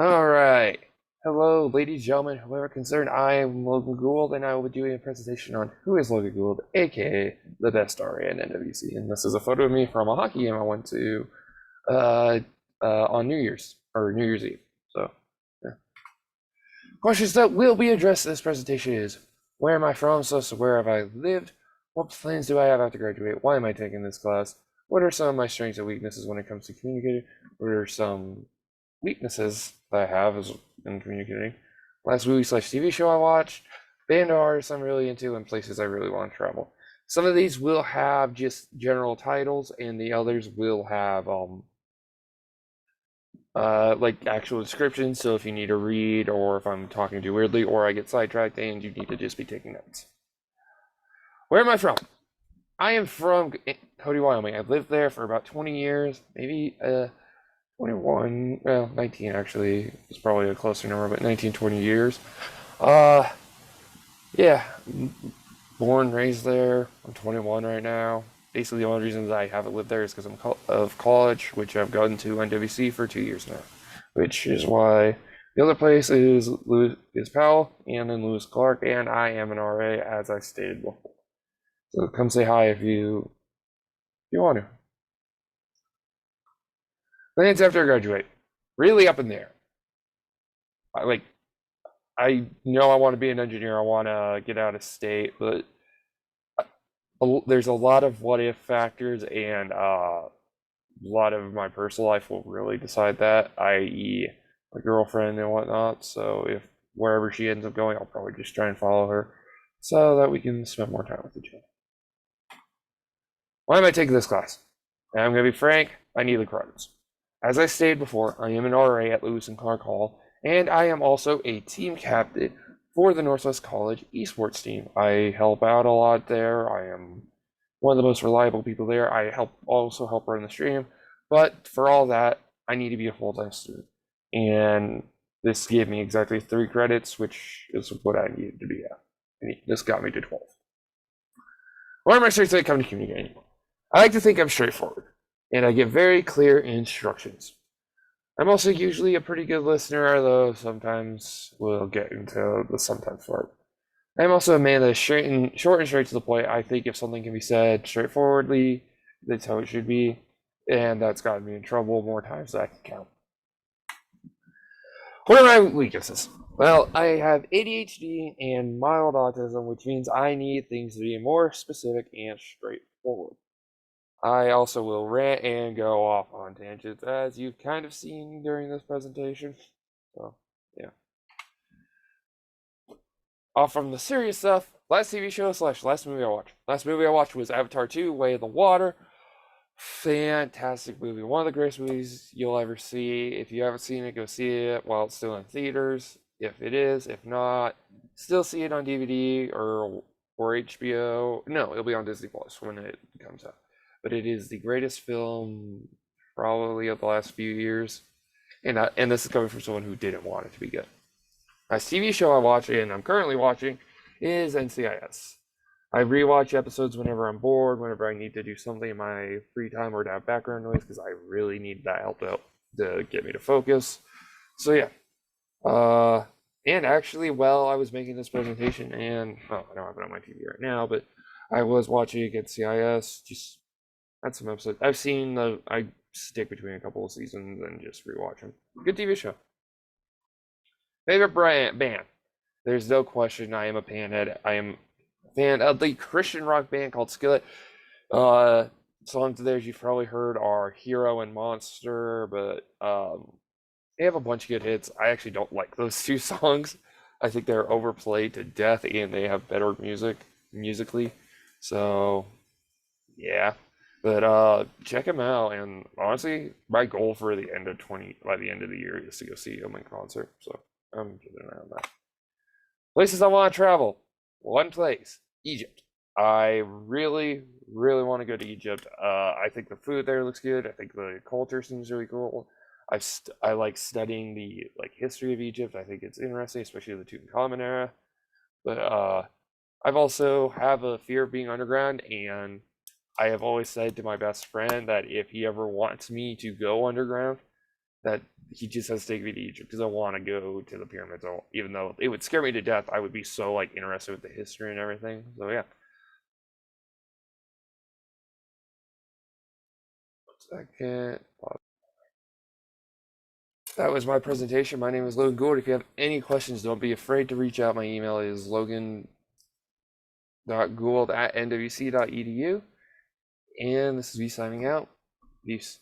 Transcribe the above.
All right. Hello, ladies, gentlemen, whoever concerned. I am Logan Gould, and I will be doing a presentation on who is Logan Gould, aka the best RA in NWC. And this is a photo of me from a hockey game I went to uh, on New Year's or New Year's Eve. So, yeah. Questions that will be addressed in this presentation is: where am I from? So where have I lived? What plans do I have after graduate? Why am I taking this class? What are some of my strengths and weaknesses when it comes to communicating? What are some weaknesses that I have is in communicating? Last movie/TV show I watched, band or artists I'm really into, and places I really want to travel. Some of these will have just general titles, and the others will have like actual descriptions. So if you need to read, or if I'm talking too weirdly, or I get sidetracked, and you need to just be taking notes. Where am I from? I am from Cody, Wyoming. I've lived there for about 20 years, maybe 21, well, 19 actually is probably a closer number, but 19, 20 years. Uh, yeah, born, raised there. I'm 21 right now. Basically, the only reasons I haven't lived there is because I'm of college, which I've gone to NWC for 2 years now, which is why the other place is Powell and then Lewis Clark, and I am an RA as I stated before. So come say hi if you want to. Plans after I graduate, really up in there. Like I know I want to be an engineer. I want to get out of state, but there's a lot of what if factors, and a lot of my personal life will really decide that, i.e., my girlfriend and whatnot. So if wherever she ends up going, I'll probably just try and follow her so that we can spend more time with each other. Why am I taking this class? And I'm going to be frank, I need the credits. As I stated before, I am an RA at Lewis and Clark Hall, and I am also a team captain for the Northwest College esports team. I help out a lot there. I am one of the most reliable people there. I also help run the stream, but for all that, I need to be a full-time student. And this gave me exactly 3 credits, which is what I needed to be at. And this got me to 12. What are my strengths when it comes to communicating? I like to think I'm straightforward, and I give very clear instructions. I'm also usually a pretty good listener, though sometimes we'll get into the sometimes part. I'm also a man that's short and straight to the point. I think if something can be said straightforwardly, that's how it should be, and that's gotten me in trouble more times than I can count. What are my weaknesses? Well, I have ADHD and mild autism, which means I need things to be more specific and straightforward. I also will rant and go off on tangents, as you've kind of seen during this presentation. So, yeah. Off from the serious stuff, last TV show / last movie I watched. Last movie I watched was Avatar 2, Way of the Water. Fantastic movie. One of the greatest movies you'll ever see. If you haven't seen it, go see it while it's still in theaters. If it is, if not, still see it on DVD or HBO. No, it'll be on Disney Plus when it comes out. But it is the greatest film probably of the last few years. And this is coming from someone who didn't want it to be good. A TV show I watch and I'm currently watching is NCIS. I rewatch episodes whenever I'm bored, whenever I need to do something in my free time or to have background noise, because I really need that help out to get me to focus. So yeah. And actually, while I was making this presentation, and I don't have it on my TV right now, but I was watching NCIS. Just had some episodes. I stick between a couple of seasons and just rewatch them. Good TV show. Favorite band? There's no question. I am a panhead. I am a fan of the Christian rock band called Skillet. Songs of theirs you've probably heard are Hero and Monster, but they have a bunch of good hits. I actually don't like those 2 songs. I think they're overplayed to death, and they have better musically. So yeah, but check them out. And honestly, my goal for the end of 20 by the end of the year is to go see them in concert. So I'm keeping an eye on that. Places I want to travel. One place, Egypt. I really, really want to go to Egypt. I think the food there looks good. I think the culture seems really cool. I like studying the history of Egypt. I think it's interesting, especially the Tutankhamun era. But I've also have a fear of being underground, and I have always said to my best friend that if he ever wants me to go underground, that he just has to take me to Egypt because I want to go to the pyramids. Even though it would scare me to death, I would be so like interested with the history and everything. So yeah. 1 second. That was my presentation. My name is Logan Gould. If you have any questions, don't be afraid to reach out. My email is logan.gould@nwc.edu. And this is me signing out. Peace.